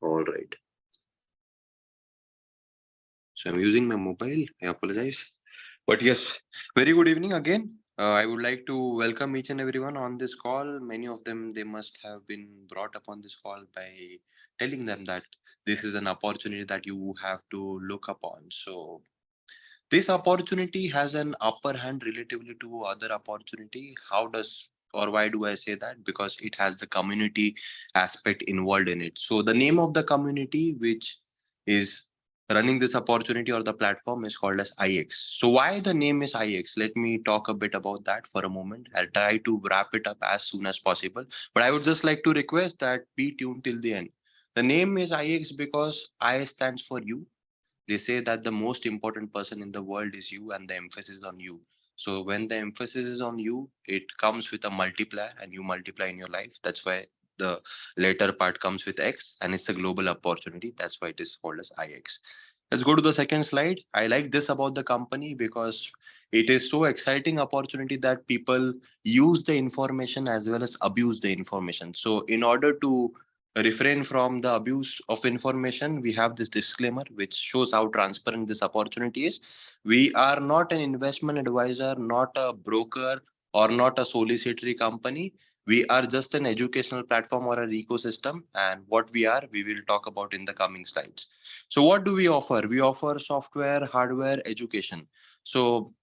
All right. So I'm using my mobile. I apologize. But yes, very good evening again. I would like to welcome each and everyone on this call. Many of them, they must have been brought up on this call by telling them that this is an opportunity that you have to look upon. So this opportunity has an upper hand relatively to other opportunity. How does or why do I say that? Because it has the community aspect involved in it. So the name of the community which is running this opportunity or the platform is called as IX. So why the name is IX? Let me talk a bit about that for a moment. I'll try to wrap it up as soon as possible. But I would just like to request that be tuned till the end. The name is IX because I stands for you. They say that the most important person in the world is you and the emphasis is on you. So when the emphasis is on you, it comes with a multiplier and you multiply in your life. That's why the later part comes with X and it's a global opportunity. That's why it is called as IX. Let's go to the second slide. I like this about the company because it is so exciting opportunity that people use the information as well as abuse the information. So in order to refrain from the abuse of information, we have this disclaimer which shows how transparent this opportunity is. We are not an investment advisor, not a broker, or not a solicitory company. We are just an educational platform or an ecosystem, and what we are, we will talk about in the coming slides. So what do we offer? We offer software, hardware, education. So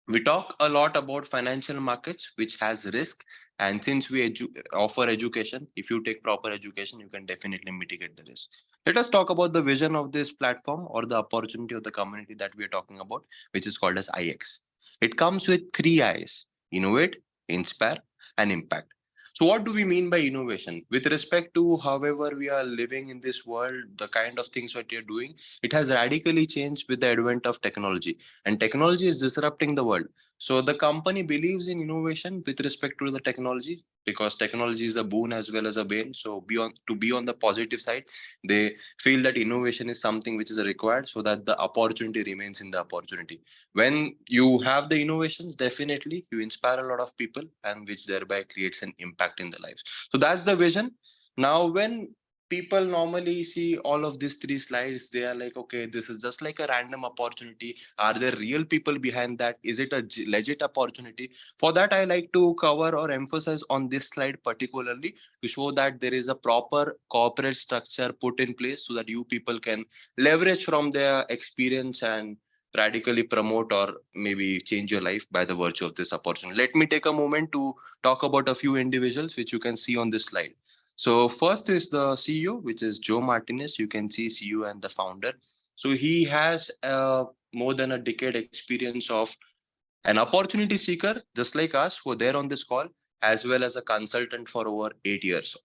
we talk a lot about financial markets, which has risk. And since we offer education, if you take proper education, you can definitely mitigate the risk. Let us talk about the vision of this platform or the opportunity of the community that we are talking about, which is called as IX. It comes with three I's: innovate, inspire, and impact. So what do we mean by innovation? With respect to however we are living in this world, the kind of things that you're doing, it has radically changed with the advent of technology, and technology is disrupting the world. So the company believes in innovation with respect to the technology because technology is a boon as well as a bane. So beyond to be on the positive side, they feel that innovation is something which is required so that the opportunity remains in the opportunity. When you have the innovations, definitely you inspire a lot of people and which thereby creates an impact in the lives. So that's the vision. Now when people normally see all of these three slides, they are like, okay, this is just like a random opportunity. Are there real people behind that? Is it a legit opportunity? For that, I like to cover or emphasize on this slide particularly to show that there is a proper corporate structure put in place so that you people can leverage from their experience and radically promote or maybe change your life by the virtue of this opportunity. Let me take a moment to talk about a few individuals which you can see on this slide. So first is the CEO, which is Joe Martinez. You can see CEO and the founder. So he has more than a decade experience of an opportunity seeker, just like us, who are there on this call, as well as a consultant for over 8 years.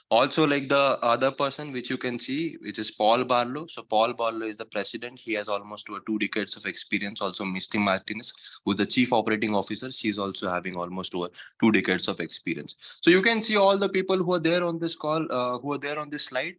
Also, like the other person which you can see, which is Paul Barlow. So Paul Barlow is the president. He has almost 2 decades of experience. Also, Misty Martinez, who's the chief operating officer. She's also having almost over 2 decades of experience. So you can see all the people who are there on this call, who are there on this slide.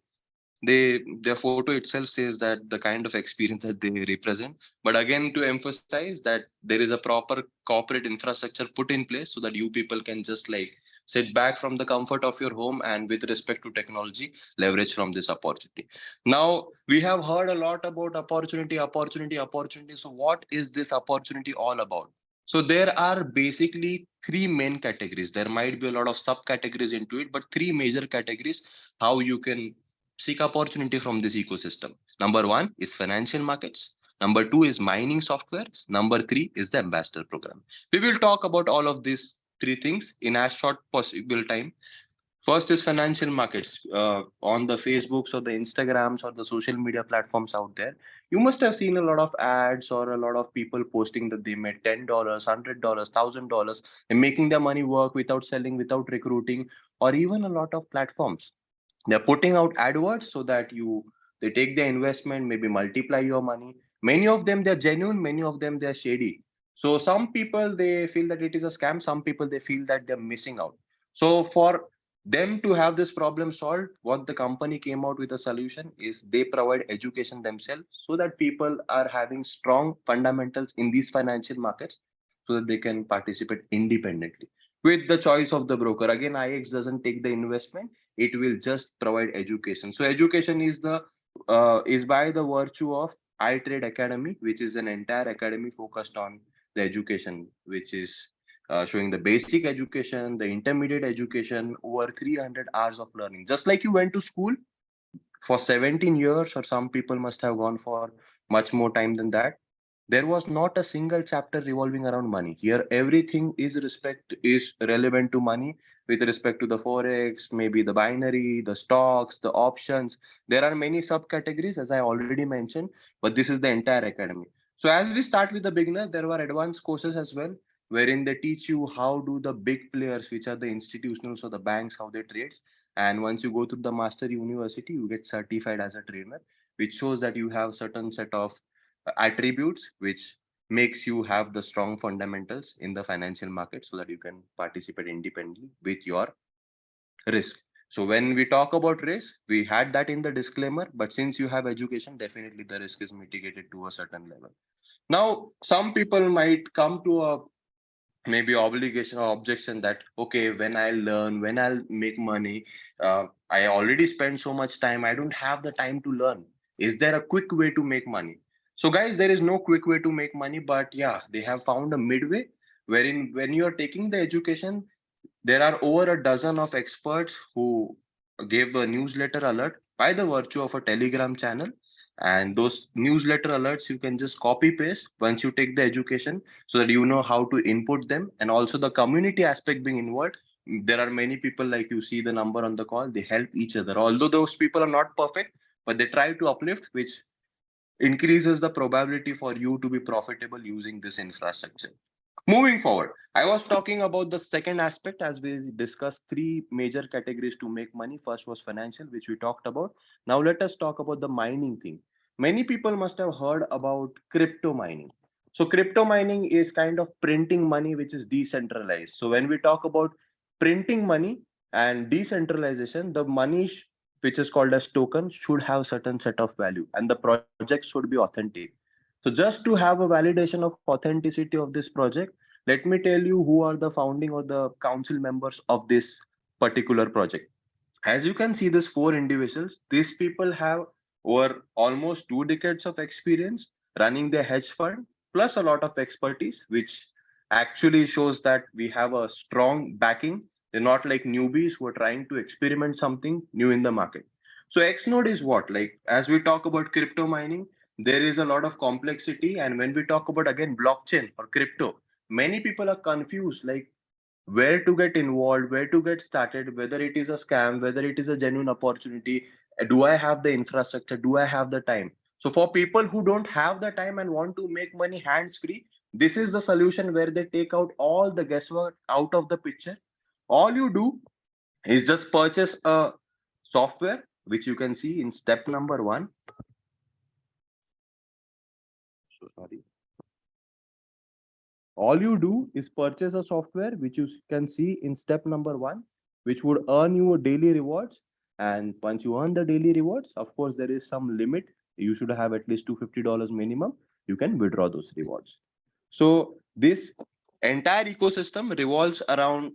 Their photo itself says that the kind of experience that they represent. But again, to emphasize that there is a proper corporate infrastructure put in place so that you people can just like sit back from the comfort of your home and with respect to technology leverage from this opportunity. Now we have heard a lot about opportunity. So what is this opportunity all about? So there are basically three main categories. There might be a lot of subcategories into it, but three major categories how you can seek opportunity from this ecosystem. Number one is financial markets. Number two is mining software. Number three is the ambassador program. We will talk about all of these three things in as short possible time. First is financial markets. On the Facebooks or the Instagrams or the social media platforms out there, you must have seen a lot of ads or a lot of people posting that they made $10, $100, $1,000, and making their money work without selling, without recruiting, or even a lot of platforms. They're putting out AdWords so that they take their investment, maybe multiply your money. Many of them they're genuine, many of them they're shady. So some people they feel that it is a scam, some people they feel that they're missing out. So for them to have this problem solved, what the company came out with a solution is they provide education themselves so that people are having strong fundamentals in these financial markets so that they can participate independently. with the choice of the broker. Again, IX doesn't take the investment; it will just provide education. So education is by the virtue of iTrade Academy, which is an entire academy focused on the education, which is showing the basic education, the intermediate education, over 300 hours of learning. Just like you went to school for 17 years, or some people must have gone for much more time than that. There was not a single chapter revolving around money. Here everything is relevant to money, with respect to the forex, maybe the binary, the stocks, the options. There are many subcategories, as I already mentioned, but this is the entire academy. So as we start with the beginner, there were advanced courses as well, wherein they teach you how do the big players, which are the institutionals or the banks, how they trade. And once you go through the master university, you get certified as a trainer, which shows that you have certain set of attributes which makes you have the strong fundamentals in the financial market, so that you can participate independently with your risk. So when we talk about risk, we had that in the disclaimer, but since you have education, definitely the risk is mitigated to a certain level. Now some people might come to a maybe obligation or objection that, okay, when I learn, when I'll make money, I already spend so much time, I don't have the time to learn. Is there a quick way to make money? So guys, there is no quick way to make money, but yeah, they have found a midway, wherein when you are taking the education, there are over a dozen of experts who gave a newsletter alert by the virtue of a Telegram channel. And those newsletter alerts you can just copy paste once you take the education, so that you know how to input them. And also the community aspect being involved. There are many people, like you see the number on the call, they help each other. Although those people are not perfect, but they try to uplift, which increases the probability for you to be profitable using this infrastructure. Moving forward, I was talking about the second aspect, as we discussed three major categories to make money. First was financial, which we talked about. Now let us talk about the mining thing. Many people must have heard about crypto mining. So crypto mining is kind of printing money which is decentralized. So when we talk about printing money and decentralization, the money which is called as token should have certain set of value, and the project should be authentic. So just to have a validation of authenticity of this project, let me tell you who are the founding or the council members of this particular project. As you can see, these four individuals, these people have over almost 2 decades of experience running their hedge fund, plus a lot of expertise, which actually shows that we have a strong backing. They're not like newbies who are trying to experiment something new in the market. So Xnode is what? Like, as we talk about crypto mining, there is a lot of complexity. And when we talk about, again, blockchain or crypto, many people are confused, like where to get involved, where to get started, whether it is a scam, whether it is a genuine opportunity. Do I have the infrastructure? Do I have the time? So for people who don't have the time and want to make money hands free, this is the solution where they take out all the guesswork out of the picture. All you do is just purchase a software, which you can see in step number one. So sorry. All you do is purchase a software, which you can see in step number one, which would earn you daily rewards. And once you earn the daily rewards, of course, there is some limit. You should have at least $250 minimum. You can withdraw those rewards. So this entire ecosystem revolves around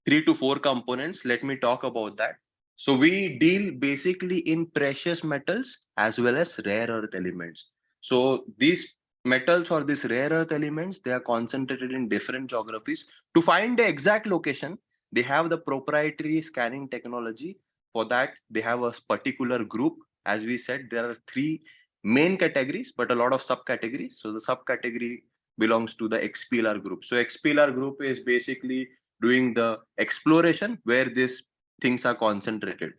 3 to 4 components. Let me talk about that. So we deal basically in precious metals as well as rare earth elements. So these metals or these rare earth elements, they are concentrated in different geographies. To find the exact location, they have the proprietary scanning technology. For that, they have a particular group. As we said, there are three main categories, but a lot of subcategories. So the subcategory belongs to the XPLR group. So XPLR group is basically doing the exploration where these things are concentrated.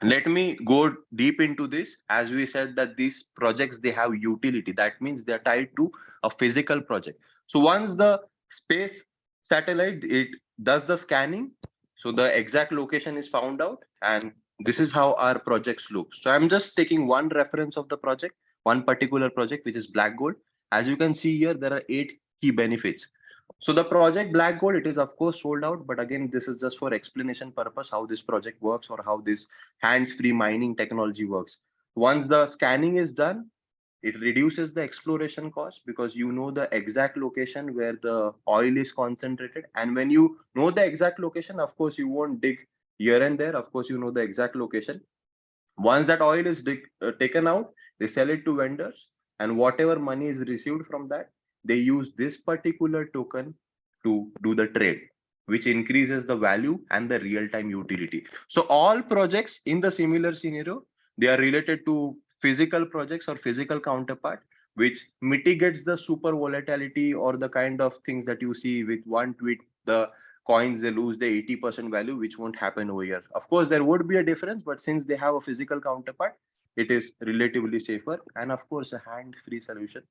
Let me go deep into this. As we said, that these projects, they have utility. That means they're tied to a physical project. So once the space satellite, it does the scanning, so the exact location is found out, and this is how our projects look. So I'm just taking one reference of the project, one particular project, which is Black Gold. As you can see here, there are 8 key benefits. So the project Black Gold, it is of course sold out, but again, this is just for explanation purpose, how this project works or how this hands-free mining technology works. Once the scanning is done, It reduces the exploration cost because you know the exact location where the oil is concentrated. And when you know the exact location, of course, you won't dig here and there. Of course, you know the exact location. Once that oil is taken out, they sell it to vendors, and whatever money is received from that, they use this particular token to do the trade, which increases the value and the real-time utility. So all projects in the similar scenario, they are related to physical projects or physical counterpart, which mitigates the super volatility or the kind of things that you see with one tweet. The coins, they lose the 80% value, which won't happen over here. Of course, there would be a difference, but since they have a physical counterpart, it is relatively safer, and of course a hand-free solution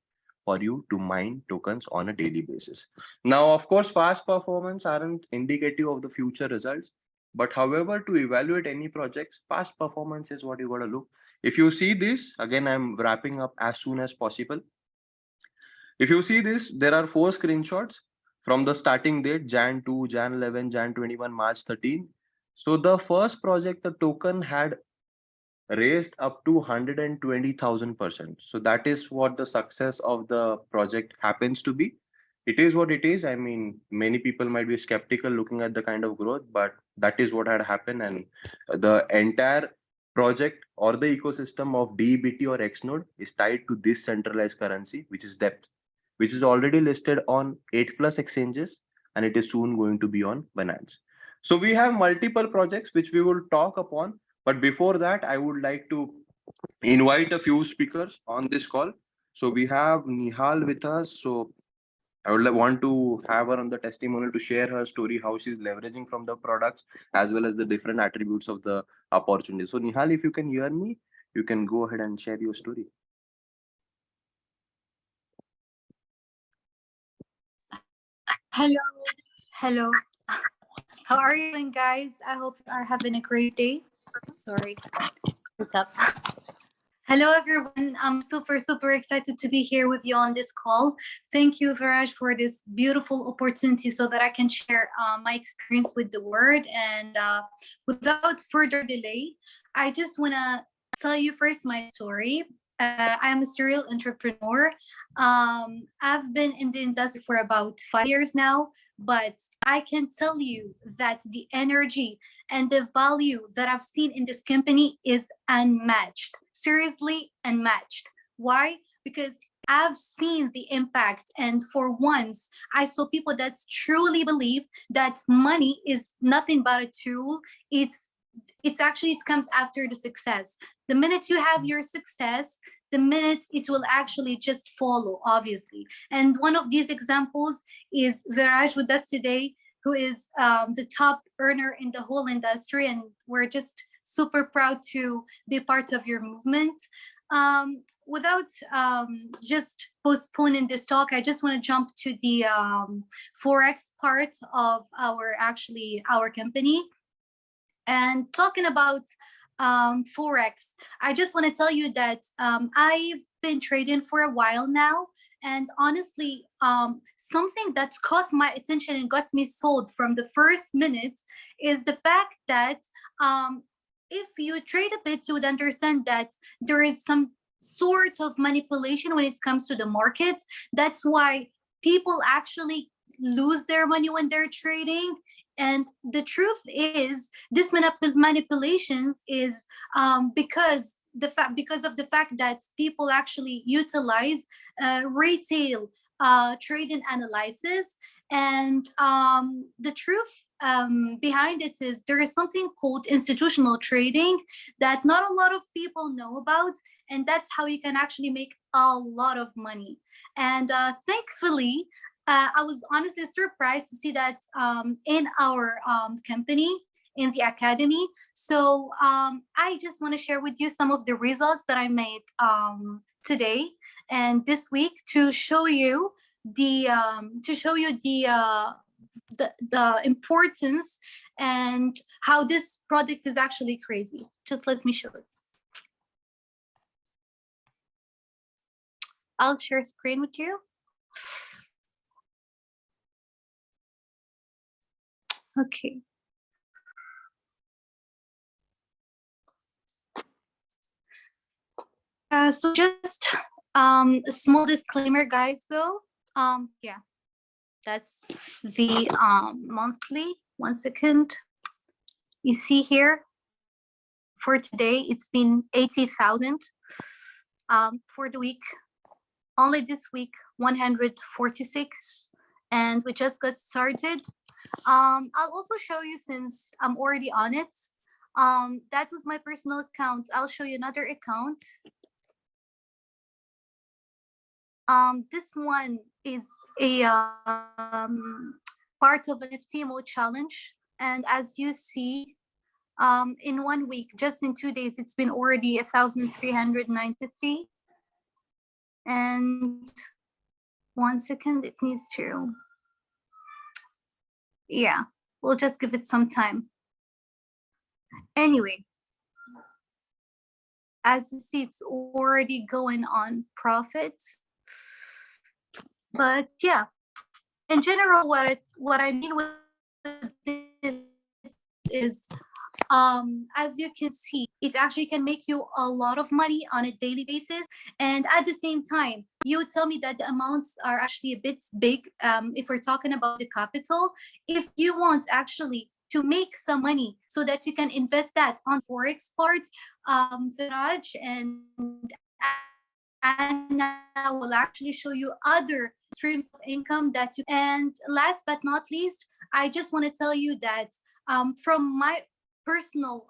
for you to mine tokens on a daily basis. Now, of course, fast performance aren't indicative of the future results, but however, to evaluate any projects, past performance is what you got to look. If you see this, again, I'm wrapping up as soon as possible. If you see this, there are 4 screenshots from the starting date, Jan 2, Jan 11, Jan 21, March 13. So the first project, the token had raised up to 120,000%. So that is what the success of the project happens to be. It is what it is. I mean, many people might be skeptical looking at the kind of growth, but that is what had happened. And the entire project or the ecosystem of DBT or Xnode is tied to this centralized currency, which is depth, which is already listed on 8 plus exchanges, and it is soon going to be on Binance. So we have multiple projects which we will talk upon, but before that, I would like to invite a few speakers on this call. So we have Nihal with us. So I would want to have her on the testimonial to share her story, how she's leveraging from the products as well as the different attributes of the opportunity. So Nihal, if you can hear me, you can go ahead and share your story. Hello, hello. How are you doing, guys? I hope you are having a great day. Sorry, what's up? Hello, everyone. I'm super excited to be here with you on this call. Thank you, Viraj, for this beautiful opportunity so that I can share my experience with the word. And without further delay, I just want to tell you first my story. I am a serial entrepreneur. I've been in the industry for about 5 years now, but I can tell you that the energy and the value that I've seen in this company is unmatched. Seriously unmatched. Why? Because I've seen the impact, and for once, I saw people that truly believe that money is nothing but a tool. It's actually, it comes after the success. The minute you have your success, the minute it will actually just follow, obviously. And one of these examples is Viraj with us today, who is the top earner in the whole industry, and we're just super proud to be part of your movement. Without just postponing this talk, I just want to jump to the Forex part of our company. And talking about Forex, I just want to tell you that I've been trading for a while now. And honestly, something that caught my attention and got me sold from the first minute is the fact that if you trade a bit, you would understand that there is some sort of manipulation when it comes to the market. That's why people actually lose their money when they're trading. And the truth is, this manipulation is because of the fact that people actually utilize retail trade and analysis. And the truth behind it is there is something called institutional trading that not a lot of people know about, and that's how you can actually make a lot of money. And thankfully, I was honestly surprised to see that in our company, in the academy. So I just want to share with you some of the results that I made today and this week to show you the importance and how this product is actually crazy. Just let me show it. I'll share screen with you. Okay. So just A small disclaimer, guys, though. Yeah, that's the monthly. 1 second. You see here for today, it's been 80,000. For the week, only this week, 146, and we just got started. I'll also show you, since I'm already on it. That was my personal account. I'll show you another account. This one is a part of an NFT mode challenge, and as you see, in 1 week, just in 2 days, it's been already 1,393. And 1 second, it needs to. Yeah, we'll just give it some time. Anyway, as you see, it's already going on profit. But yeah, in general, what I mean with this is, as you can see, it actually can make you a lot of money on a daily basis. And at the same time, you would tell me that the amounts are actually a bit big, if we're talking about the capital. If you want actually to make some money so that you can invest that on Forex part, Viraj and Anna will actually show you other streams of income that you. And last but not least, I just want to tell you that, from my personal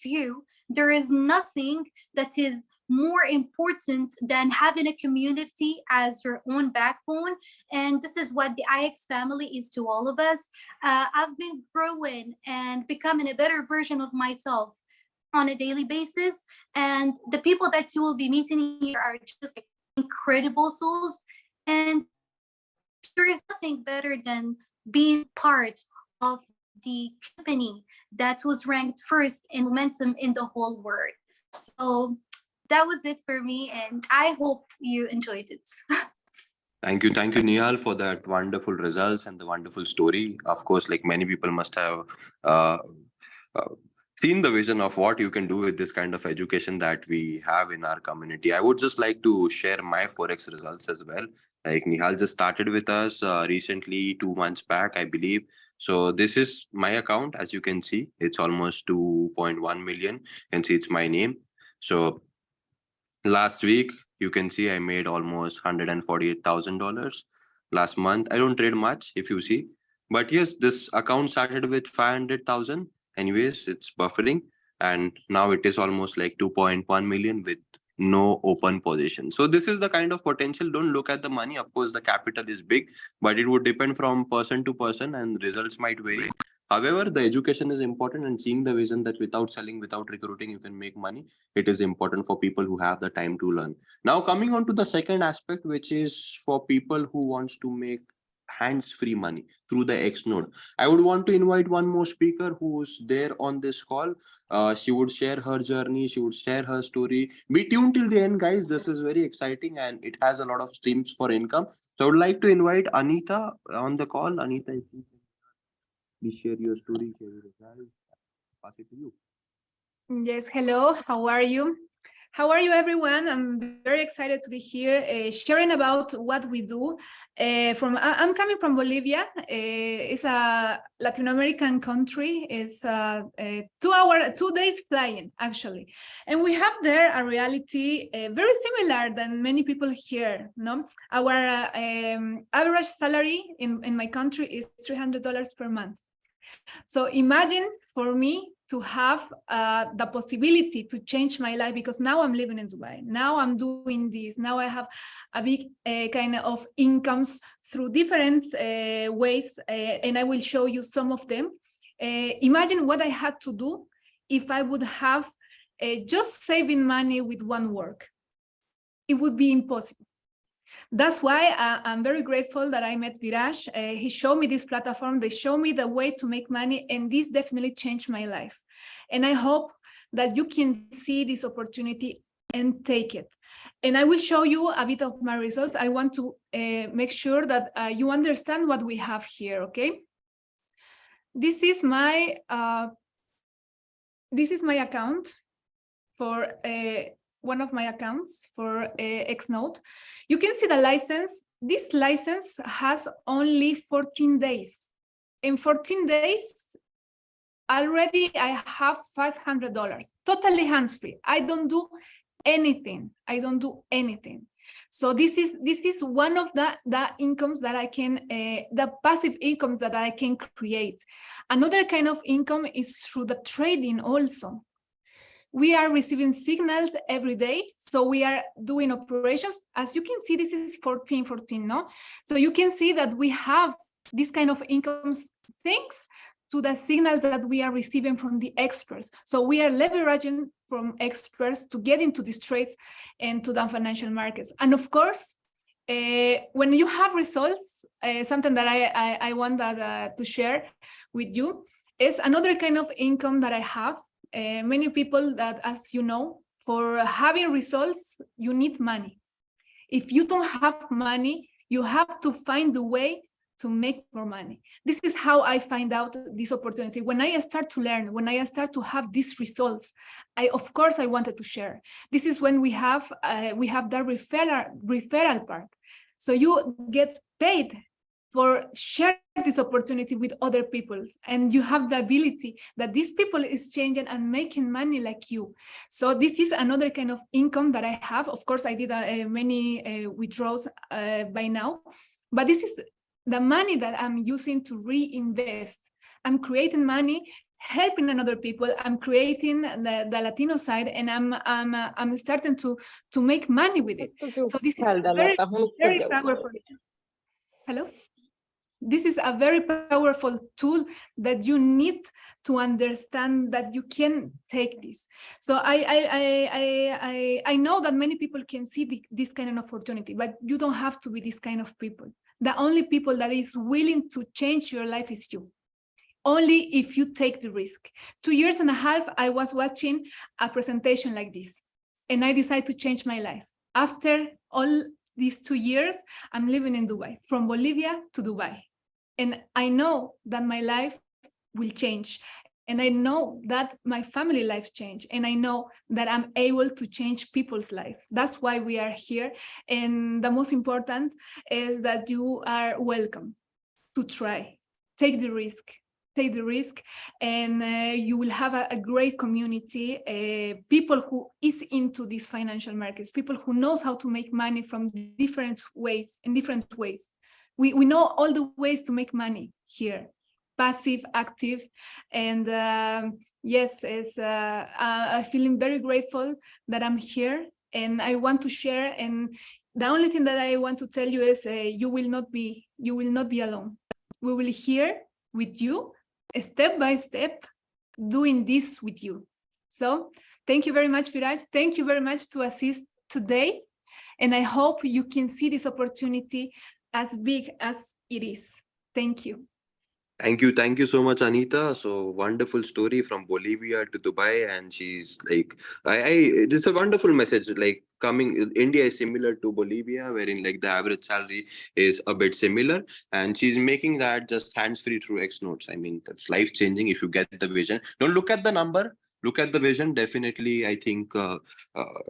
view, there is nothing that is more important than having a community as your own backbone. And this is what the IX family is to all of us. I've been growing and becoming a better version of myself on a daily basis. And the people that you will be meeting here are just like incredible souls. And there is nothing better than being part of the company that was ranked first in momentum in the whole world. So that was it for me, and I hope you enjoyed it. Thank you, Nihal, for that wonderful results and the wonderful story. Of course, like many people must have uh, uh, seen the vision of what you can do with this kind of education that we have in our community. I would just like to share my Forex results as well. Like Nihal just started with us recently, 2 months back, I believe. So this is my account. As you can see, it's almost 2.1 million. You can see it's my name. So last week, you can see I made almost $148,000. Last month, I don't trade much, if you see. But yes, this account started with 500,000. Anyways, it's buffering. And now it is almost like 2.1 million with no open position. So this is the kind of potential. Don't look at the money. Of course, the capital is big, but it would depend from person to person and results might vary. However, the education is important, and seeing the vision that without selling, without recruiting, you can make money, it is important for people who have the time to learn. Now coming on to the second aspect, which is for people who wants to make hands-free money through the X node. I would want to invite one more speaker who's there on this call. She would share her journey, she would share her story. Be tuned till the end, guys. This is very exciting and it has a lot of streams for income. So I would like to invite Anita on the call. Anita, if you can please share your story, share your results. Pass it to you. Yes, hello, how are you? How are you, everyone? I'm very excited to be here sharing about what we do. I'm coming from Bolivia. It's a Latin American country. It's 2 days flying, actually. And we have there a reality very similar than many people here. No, our average salary in my country is $300 per month. So imagine for me to have the possibility to change my life, because now I'm living in Dubai. Now I'm doing this. Now I have a big kind of incomes through different ways, and I will show you some of them. Imagine what I had to do if I would have just saving money with one work. It would be impossible. That's why I'm very grateful that I met Viraj. He showed me this platform. They showed me the way to make money, and this definitely changed my life. And I hope that you can see this opportunity and take it. And I will show you a bit of my results. I want to make sure that you understand what we have here, okay? This is my account for one of my accounts for Xnode, you can see the license. This license has only 14 days. In 14 days, already I have $500, totally hands-free. I don't do anything. I don't do anything. So this is one of the incomes that I can, the passive incomes that I can create. Another kind of income is through the trading also. We are receiving signals every day. So we are doing operations. As you can see, this is 14, no? So you can see that we have this kind of incomes thanks to the signals that we are receiving from the experts. So we are leveraging from experts to get into these trades and to the financial markets. And of course, when you have results, something that I want to share with you is another kind of income that I have. Many people that, as you know, for having results, you need money. If you don't have money, you have to find a way to make more money. This is how I find out this opportunity. When I start to learn, when I start to have these results, of course I wanted to share. This is when we have the referral part. So you get paid for share this opportunity with other people, and you have the ability that these people is changing and making money like you. So this is another kind of income that I have. Of course, I did many withdrawals by now, but this is the money that I'm using to reinvest. I'm creating money, helping another people. I'm creating the Latino side, and I'm starting to make money with it. So this is very, very powerful. Hello. This is a very powerful tool that you need to understand that you can take this. So I know that many people can see this kind of opportunity, but you don't have to be this kind of people. The only people that is willing to change your life is you. Only if you take the risk. 2.5 years, I was watching a presentation like this, and I decided to change my life. After all these 2 years, I'm living in Dubai, from Bolivia to Dubai. And I know that my life will change. And I know that my family life change. And I know that I'm able to change people's life. That's why we are here. And the most important is that you are welcome to try. Take the risk. Take the risk, and you will have a great community, people who is into these financial markets, people who knows how to make money from different ways, in different ways. We know all the ways to make money here, passive, active, and yes, I'm feeling very grateful that I'm here, and I want to share. And the only thing that I want to tell you is you will not be alone. We will here with you, step by step, doing this with you. So thank you very much, Viraj. Thank you very much to assist today, and I hope you can see this opportunity as big as it is. Thank you. Thank you so much, Anita. So wonderful story from Bolivia to Dubai, and she's like, it's a wonderful message. Like coming, India is similar to Bolivia, wherein like the average salary is a bit similar, and she's making that just hands free through X notes. I mean, that's life changing if you get the vision. Don't look at the number. Look at the vision. Definitely, I think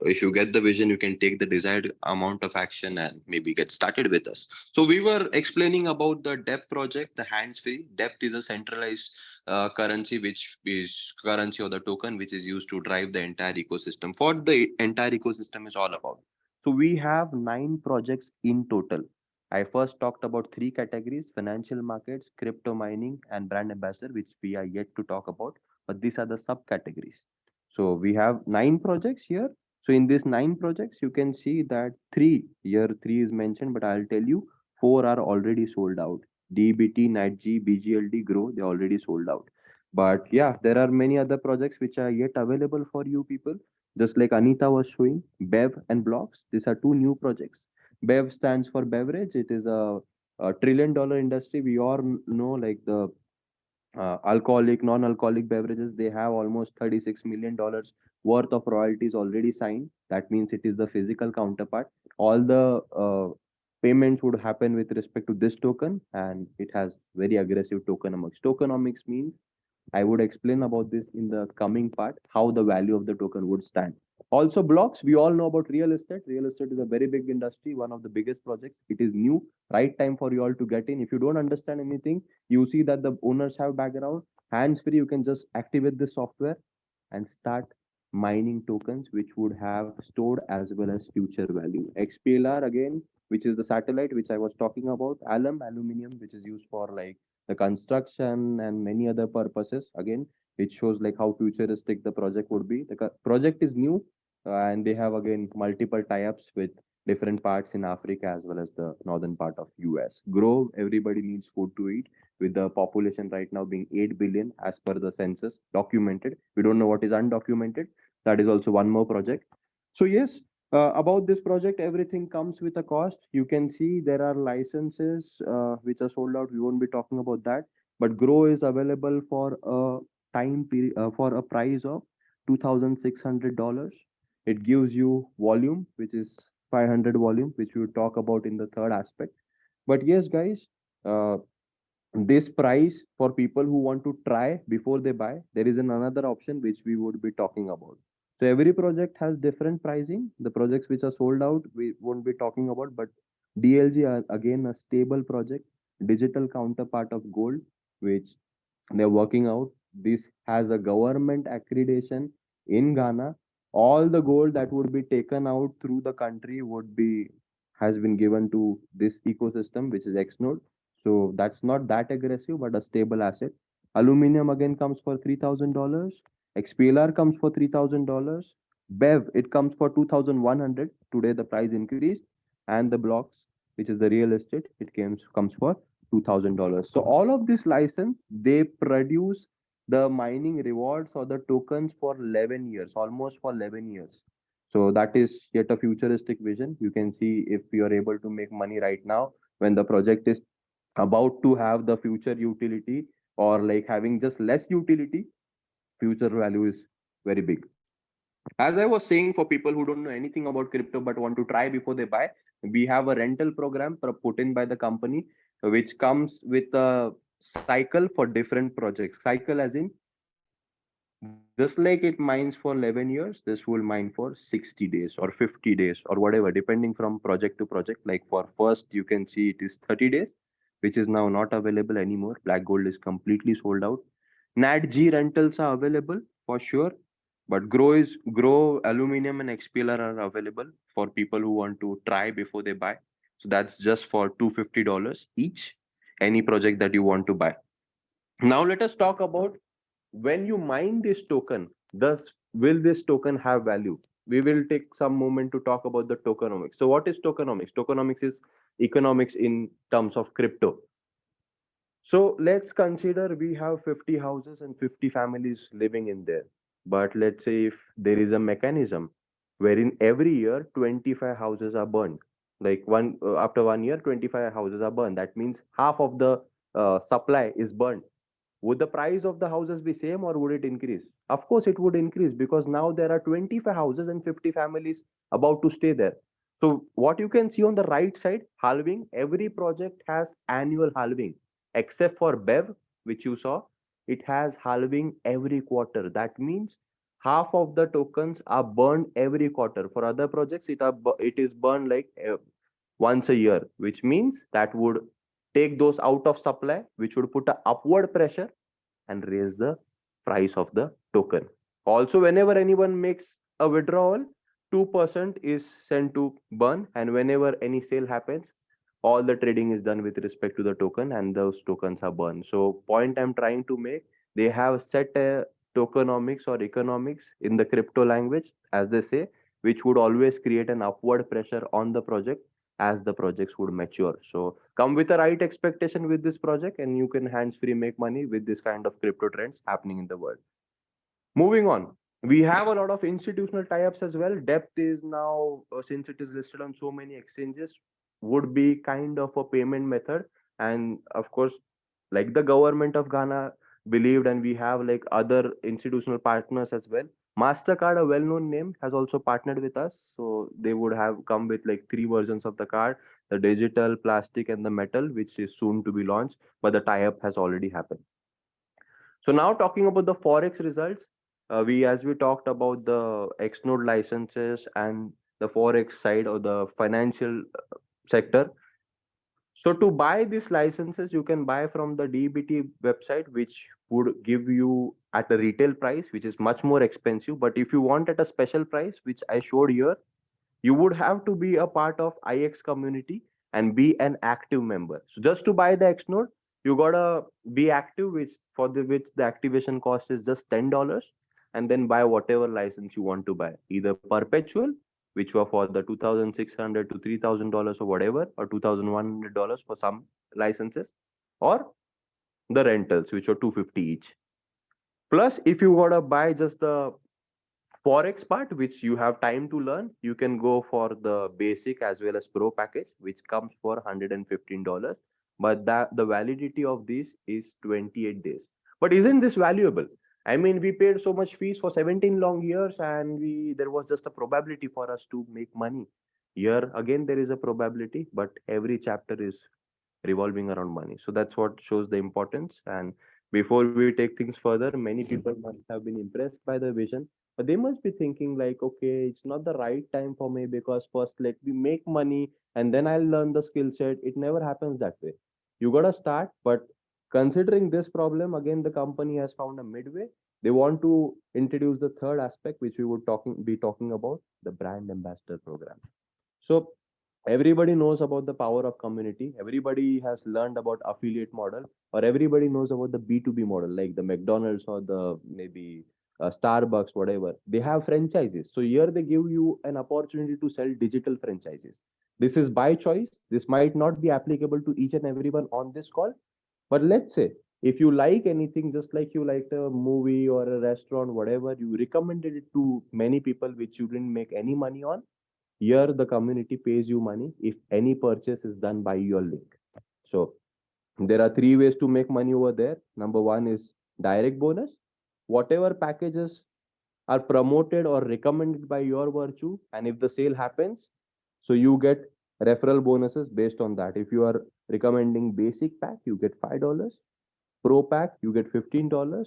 if you get the vision, you can take the desired amount of action and maybe get started with us. So we were explaining about the DEP project, the hands-free. DEP is a centralized currency, which is currency or the token, which is used to drive the entire ecosystem. For the entire ecosystem is all about. So we have 9 projects in total. I first talked about 3 categories: financial markets, crypto mining, and brand ambassador, which we are yet to talk about. But these are the subcategories. So we have 9 projects here. So in these 9 projects, you can see that year 3 is mentioned, but I'll tell you 4 are already sold out. DBT, NightG, BGLD, Grow, they already sold out. But yeah, there are many other projects which are yet available for you people. Just like Anita was showing, Bev and Blocks, these are 2 new projects. Bev stands for beverage. It is a trillion-dollar industry. We all know, like the alcoholic, non-alcoholic beverages, they have almost $36 million worth of royalties already signed. That means it is the physical counterpart. All the payments would happen with respect to this token, and it has very aggressive tokenomics. Tokenomics means I would explain about this in the coming part, how the value of the token would stand. Also, blocks, we all know about real estate. Real estate is a very big industry, one of the biggest projects. It is new, right time for you all to get in. If you don't understand anything, you see that the owners have background, hands free, you can just activate the software and start mining tokens, which would have stored as well as future value. XPLR again, which is the satellite which I was talking about, aluminium, which is used for like the construction and many other purposes. Again, it shows like how futuristic the project would be. The project is new, and they have again multiple tie-ups with different parts in Africa as well as the northern part of US. Grow, everybody needs food to eat, with the population right now being 8 billion as per the census documented. We don't know what is undocumented. That is also one more project. So yes, about this project, everything comes with a cost. You can see there are licenses which are sold out. We won't be talking about that. But Grow is available for a time period, for a price of $2,600. It gives you volume, which is 500 volume, which we will talk about in the third aspect. But yes, guys, uh, this price for people who want to try before they buy, there is another option which we would be talking about. So every project has different pricing. The projects which are sold out we won't be talking about, but DLG are again a stable project, digital counterpart of gold, which they're working out. This has a government accreditation in Ghana. All the gold that would be taken out through the country would be has been given to this ecosystem, which is Xnode. So that's not that aggressive, but a stable asset. Aluminium again comes for $3,000. XPLR comes for $3,000. BEV, it comes for 2,100. Today the price increased, and the blocks, which is the real estate, it comes for $2,000. So all of this license, they produce the mining rewards or the tokens for 11 years, almost for 11 years. So that is yet a futuristic vision. You can see if we are able to make money right now when the project is about to have the future utility, or like having just less utility, future value is very big. As I was saying, for people who don't know anything about crypto but want to try before they buy, we have a rental program put in by the company, which comes with a cycle for different projects. Cycle as in, just like it mines for 11 years, this will mine for 60 days or 50 days or whatever, depending from project to project. Like for first, you can see it is 30 days, which is now not available anymore. Black gold is completely sold out. NatG rentals are available for sure, but Grow, Aluminium, and XPLR are available for people who want to try before they buy. So that's just for $250 each, any project that you want to buy. Now let us talk about, when you mine this token, thus will this token have value? We will take some moment to talk about the tokenomics. So what is tokenomics? Tokenomics is economics in terms of crypto. So let's consider we have 50 houses and 50 families living in there. But let's say if there is a mechanism wherein every year 25 houses are burned, like after 1 year 25 houses are burned. That means half of the supply is burned. Would the price of the houses be same or would it increase? Of course, it would increase, because now there are 25 houses and 50 families about to stay there. So what you can see on the right side, halving, every project has annual halving, except for BEV, which you saw, it has halving every quarter. That means half of the tokens are burned every quarter. For other projects, it is burned like once a year, which means that would take those out of supply, which would put a upward pressure and raise the price of the token. Also, whenever anyone makes a withdrawal, 2% is sent to burn, and whenever any sale happens, all the trading is done with respect to the token, and those tokens are burned. So point I'm trying to make, they have set a tokenomics or economics in the crypto language, as they say, which would always create an upward pressure on the project as the projects would mature. So come with the right expectation with this project, and you can hands-free make money with this kind of crypto trends happening in the world. Moving on, we have a lot of institutional tie-ups as well. Depth is now, since it is listed on so many exchanges, would be kind of a payment method. And of course, like the government of Ghana believed, and we have like other institutional partners as well. Mastercard, a well-known name, has also partnered with us. So they would have come with like three versions of the card: the digital, plastic, and the metal, which is soon to be launched. But the tie-up has already happened. So now talking about the Forex results, as we talked about the Xnode licenses and the Forex side or the financial sector. So to buy these licenses, you can buy from the DBT website, which would give you at a retail price, which is much more expensive. But if you want at a special price, which I showed here, you would have to be a part of IX community and be an active member. So just to buy the Xnode, you gotta be active, which the activation cost is just $10, and then buy whatever license you want to buy, either perpetual, which were for the $2,600 to $3,000 or whatever, or $2,100 for some licenses, or the rentals, which were 250 each. Plus, if you gotta buy just the Forex part, which you have time to learn, you can go for the basic as well as pro package, which comes for $115. But the validity of this is 28 days. But isn't this valuable? I mean, we paid so much fees for 17 long years, and we there was just a probability for us to make money. Here again, there is a probability, but every chapter is revolving around money. So that's what shows the importance. And before we take things further, many people must have been impressed by the vision, but they must be thinking like, okay, it's not the right time for me, because first let me make money and then I'll learn the skill set. It never happens that way. You gotta start, but considering this problem, again, the company has found a midway. They want to introduce the third aspect, which we would be talking about, the brand ambassador program. So everybody knows about the power of community. Everybody has learned about affiliate model, or everybody knows about the B2B model, like the McDonald's or the maybe Starbucks, whatever. They have franchises. So here they give you an opportunity to sell digital franchises. This is by choice. This might not be applicable to each and everyone on this call. But let's say if you like anything, just like you liked a movie or a restaurant, whatever, you recommended it to many people which you didn't make any money on. Here, the community pays you money if any purchase is done by your link. So there are three ways to make money over there. Number one is direct bonus. Whatever packages are promoted or recommended by your virtue, and if the sale happens, so you get referral bonuses based on that. If you are recommending basic pack, you get $5. Pro pack, you get $15.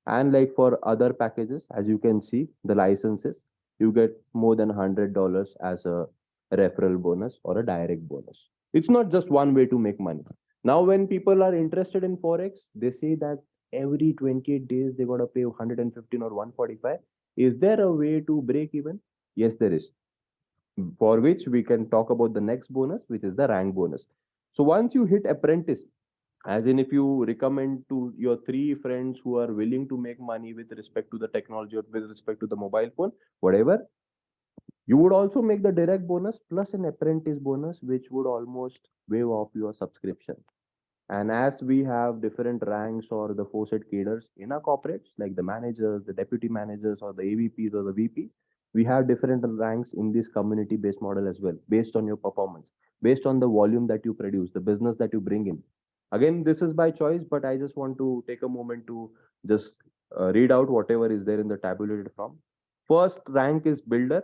And like for other packages, as you can see, the licenses, you get more than $100 as a referral bonus or a direct bonus. It's not just one way to make money. Now, when people are interested in Forex, they say that every 28 days they got to pay 115 or 145. Is there a way to break even? Yes, there is. For which we can talk about the next bonus, which is the rank bonus. So once you hit apprentice, as in if you recommend to your three friends who are willing to make money with respect to the technology or with respect to the mobile phone, whatever, you would also make the direct bonus plus an apprentice bonus, which would almost waive off your subscription. And as we have different ranks or the four-set cadres in our corporates, like the managers, the deputy managers, or the AVPs or the VPs, we have different ranks in this community-based model as well, based on your performance, based on the volume that you produce, the business that you bring in. Again, this is by choice, but I just want to take a moment to just read out whatever is there in the tabulated form. First rank is builder.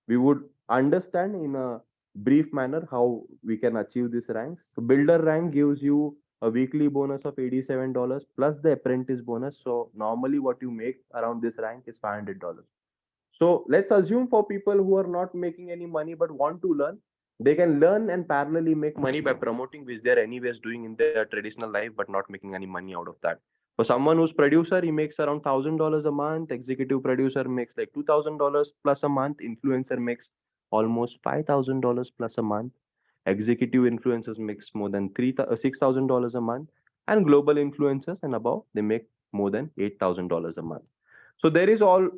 We would understand in a brief manner how we can achieve this rank. So builder rank gives you a weekly bonus of $87 plus the apprentice bonus. So normally what you make around this rank is $500. So let's assume for people who are not making any money but want to learn, they can learn and parallelly make money by promoting, which they're anyways doing in their traditional life but not making any money out of that. For someone who's producer, he makes around $1,000 a month. Executive producer makes like $2,000 plus a month. Influencer makes almost $5,000 plus a month. Executive influencers makes more than $6,000 a month, and global influencers and above, they make more than $8,000 a month. So there is all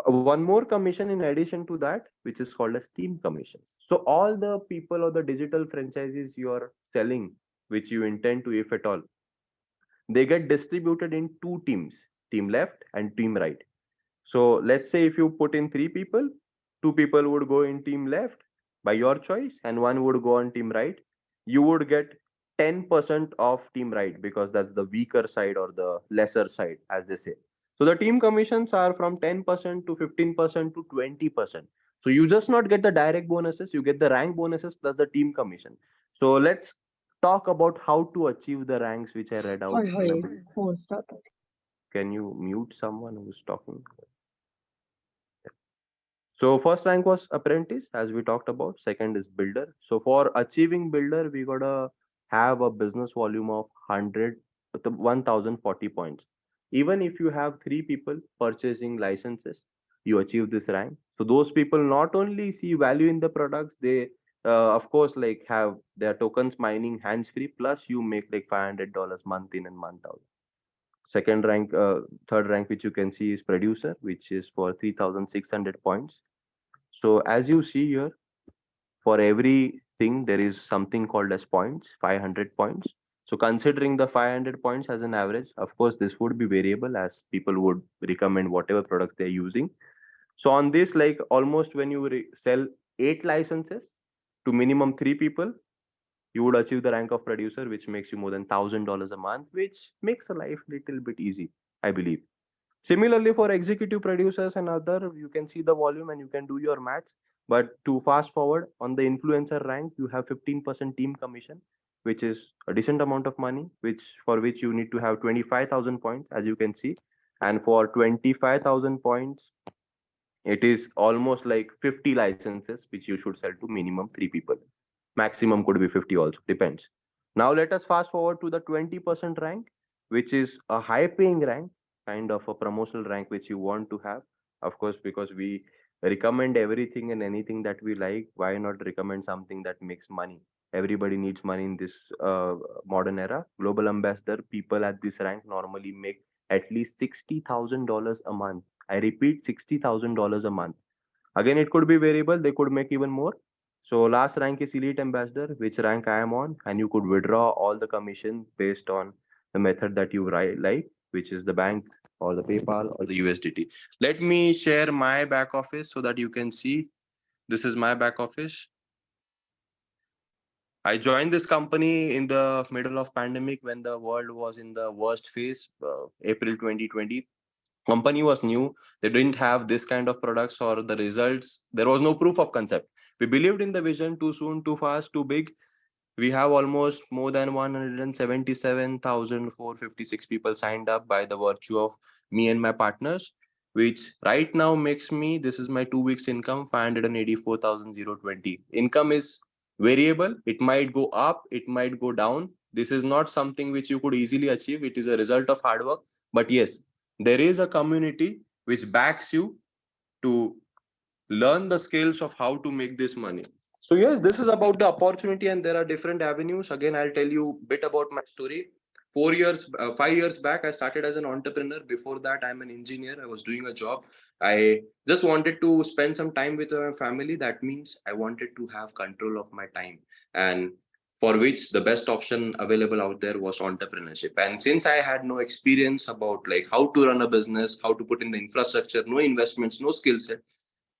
one more commission in addition to that, which is called as team commission. So all the people or the digital franchises you are selling, which you intend to, if at all, they get distributed in two teams, team left and team right. So let's say if you put in three people, two people would go in team left by your choice, and one would go on team right. You would get 10% of team right because that's the weaker side or the lesser side, as they say. So the team commissions are from 10% to 15% to 20%. So you just not get the direct bonuses, you get the rank bonuses plus the team commission. So let's talk about how to achieve the ranks which I read out Hi, in a hi. brief. Oh, start. Can you mute someone who's talking? So first rank was apprentice, as we talked about. Second is builder. So for achieving builder, we gotta have a business volume of 1040 points. Even if you have three people purchasing licenses, you achieve this rank. So those people not only see value in the products, they of course like have their tokens mining hands free. Plus you make like $500 month in and month out. Second rank, third rank, which you can see is producer, which is for 3600 points. So as you see here, for everything, there is something called as points, 500 points. So considering the 500 points as an average, of course, this would be variable as people would recommend whatever products they're using. So on this, like almost when you sell 8 licenses to minimum 3 people, you would achieve the rank of producer, which makes you more than $1,000 a month, which makes a life little bit easy, I believe. Similarly, for executive producers and other, you can see the volume and you can do your maths. But to fast forward on the influencer rank, you have 15% team commission, which is a decent amount of money, which for which you need to have 25,000 points, as you can see. And for 25,000 points, it is almost like 50 licenses, which you should sell to minimum 3 people. Maximum could be 50 also, depends. Now let us fast forward to the 20% rank, which is a high paying rank, kind of a promotional rank which you want to have. Of course, because we recommend everything and anything that we like, why not recommend something that makes money? Everybody needs money in this modern era. Global ambassador people at this rank normally make at least $60,000 a month. I repeat, $60,000 a month. Again, it could be variable, they could make even more. So last rank is elite ambassador, which rank I am on, and you could withdraw all the commission based on the method that you like, which is the bank or the PayPal or the USDT. Let me share my back office so that you can see. This is my back office. I joined this company in the middle of pandemic when the world was in the worst phase, April 2020. Company was new. They didn't have this kind of products or the results. There was no proof of concept. We believed in the vision too soon, too fast, too big. We have almost more than 177,456 people signed up by the virtue of me and my partners, which right now makes me, this is my 2 weeks income, 584,020. Income is variable. It might go up, it might go down. This is not something which you could easily achieve. It is a result of hard work. But yes, there is a community which backs you to learn the skills of how to make this money. So yes, this is about the opportunity, and there are different avenues. Again, I'll tell you a bit about my story. 5 years back, I started as an entrepreneur. Before that, I'm an engineer. I was doing a job. I just wanted to spend some time with my family. That means I wanted to have control of my time, and for which the best option available out there was entrepreneurship. And since I had no experience about like how to run a business, how to put in the infrastructure, no investments, no skill set,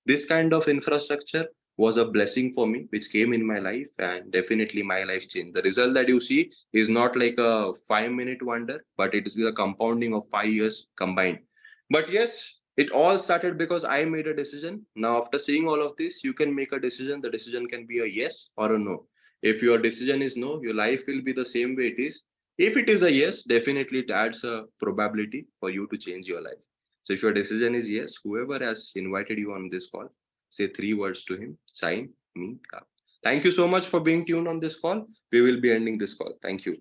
this kind of infrastructure was a blessing for me, which came in my life, and definitely my life changed. The result that you see is not like a 5 minute wonder, but it is the compounding of 5 years combined. But yes, it all started because I made a decision. Now, after seeing all of this, you can make a decision. The decision can be a yes or a no. If your decision is no, your life will be the same way it is. If it is a yes, definitely it adds a probability for you to change your life. So if your decision is yes, whoever has invited you on this call, say 3 words to him: sign me up. Thank you so much for being tuned on this call. We will be ending this call. Thank you.